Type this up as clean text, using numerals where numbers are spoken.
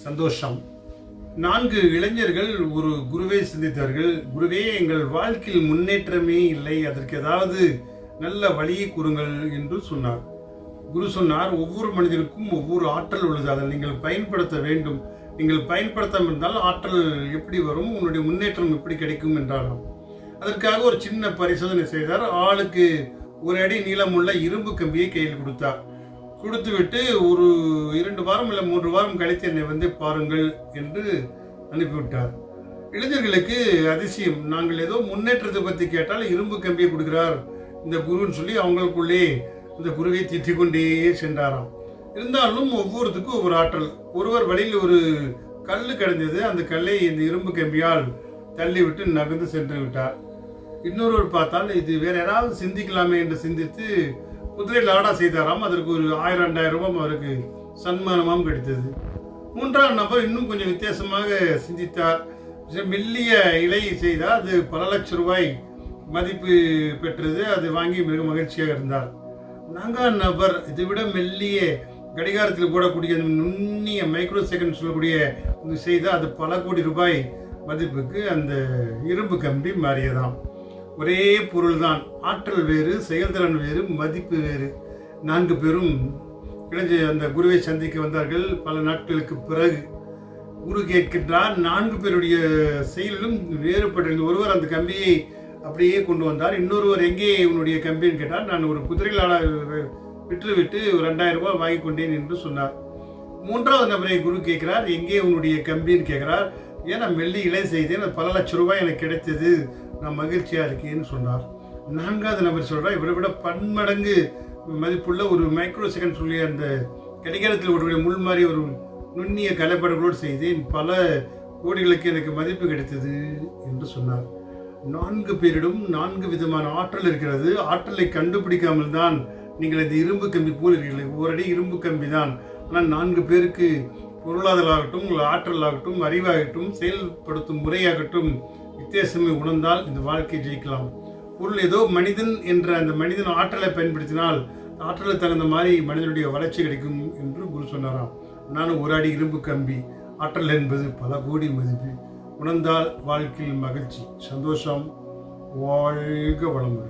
சந்தோஷம். 4 இளைஞர்கள் ஒரு குருவை சந்தித்தார்கள். குருவே, எங்கள் வாழ்க்கையில் முன்னேற்றமே இல்லை, அதற்கு ஏதாவது நல்ல வழியை கூறுங்கள் என்று சொன்னார். குரு சொன்னார், ஒவ்வொரு மனிதனுக்கும் ஒவ்வொரு ஆற்றல் உள்ளது, அதை நீங்கள் பயன்படுத்த வேண்டும். நீங்கள் பயன்படுத்தாமல் இருந்தால் ஆற்றல் எப்படி வரும், உன்னுடைய முன்னேற்றம் எப்படி கிடைக்கும் என்றாராம். அதற்காக ஒரு சின்ன பரிசோதனை செய்தார். ஆளுக்கு 1 அடி நீளமுள்ள இரும்பு கம்பியை கையில் கொடுத்தார். கொடுத்துவிட்டு ஒரு 2 வாரம் இல்லை 3 வாரம் கழித்து என்னை வந்து பாருங்கள் என்று அனுப்பிவிட்டார். இளைஞர்களுக்கு அதிசயம். நாங்கள் ஏதோ முன்னேற்றத்தை பற்றி கேட்டால் இரும்பு கம்பியை கொடுக்கிறார் இந்த குருன்னு சொல்லி அவங்களுக்குள்ளே இந்த குருவை திட்டிக் கொண்டே சென்றாராம். இருந்தாலும் ஒவ்வொருத்துக்கும் ஒவ்வொரு ஆற்றல். ஒருவர் வழியில் ஒரு கல் கிடந்தது, அந்த கல்லை இந்த இரும்பு கம்பியால் தள்ளிவிட்டு நகர்ந்து சென்று விட்டார். இன்னொருவர் பார்த்தால் இது வேற யாராவது சிந்திக்கலாமே என்று சிந்தித்து குதிரை லாடா செய்தாராம். அதற்கு ஒரு 1000-2000 ரூபாய் அவருக்கு சன்மானமாகவும் கிடைத்தது. 3ஆம் நபர் இன்னும் கொஞ்சம் வித்தியாசமாக சிந்தித்தார். மெல்லிய இலை செய்தால் அது பல லட்சம் ரூபாய் மதிப்பு பெற்றது. அது வாங்கி மிக மகிழ்ச்சியாக இருந்தார். 4ஆம் நபர் இதை விட மெல்லிய கடிகாரத்தில் போடக்கூடிய நுண்ணிய மைக்ரோ செகண்ட் சொல்லக்கூடிய செய்தால் அது பல கோடி ரூபாய் மதிப்புக்கு அந்த இரும்பு கம்பி மாறியதாம். ஒரே பொருள்தான், ஆற்றல் வேறு, செயல்திறன் வேறு, மதிப்பு வேறு. 4 பேரும் அந்த குருவை சந்திக்க வந்தார்கள். பல நாட்களுக்கு பிறகு குரு கேட்கின்றார், 4 பேருடைய செயலும் வேறுபட்டிருந்த. ஒருவர் அந்த கம்பியை அப்படியே கொண்டு வந்தார். இன்னொருவர் எங்கே உன்னுடைய கம்பின்னு கேட்டார். நான் ஒரு குதிரையிலான விற்றுவிட்டு 2000 ரூபாய் வாங்கி கொண்டேன் என்று சொன்னார். 3ஆவது நபரை குரு கேட்கிறார், எங்கே உன்னுடைய கம்பின்னு கேட்கிறார். ஏன் நான் மெல்லி இலை செய்தேன், பல லட்சம் ரூபாய் எனக்கு கிடைத்தது, நான் மகிழ்ச்சியாக இருக்கேன்னு சொன்னார். 4ஆவது நபர் சொல்கிறார், இவரை விட பன்மடங்கு மதிப்புள்ள ஒரு மைக்ரோ செகண்ட் சொல்லி அந்த கடிகாரத்தில் ஒரு முள் மாதிரி ஒரு நுண்ணிய கலைப்பாடுகளோடு செய்தேன், பல கோடிகளுக்கு எனக்கு மதிப்பு கிடைத்தது என்று சொன்னார். 4 பேரிடம் 4 விதமான ஆற்றல் இருக்கிறது. ஆற்றலை கண்டுபிடிக்காமல் தான் நீங்கள் இந்த இரும்பு கம்பி போல் இருக்கிறீர்கள். 1 அடி இரும்பு கம்பி தான். ஆனால் 4 பேருக்கு பொருளாதாரமாகட்டும், ஆற்றலாகட்டும், அறிவாகட்டும், செயல்படுத்தும் முறையாகட்டும் வித்தியாசமே உணர்ந்தால் இந்த வாழ்க்கையை ஜெயிக்கலாம். பொருள் ஏதோ மனிதன் என்ற அந்த மனிதன் ஆற்றலை பயன்படுத்தினால் ஆற்றலுக்கு தகுந்த மாதிரி மனிதனுடைய வளர்ச்சி கிடைக்கும் என்று குரு சொன்னாராம். நானும் 1 அடி இரும்பு கம்பி, ஆற்றல் என்பது பல கோடி மதிப்பு. உணர்ந்தால் வாழ்க்கையில் மகிழ்ச்சி, சந்தோஷம். வாழ்க வளமுடன்.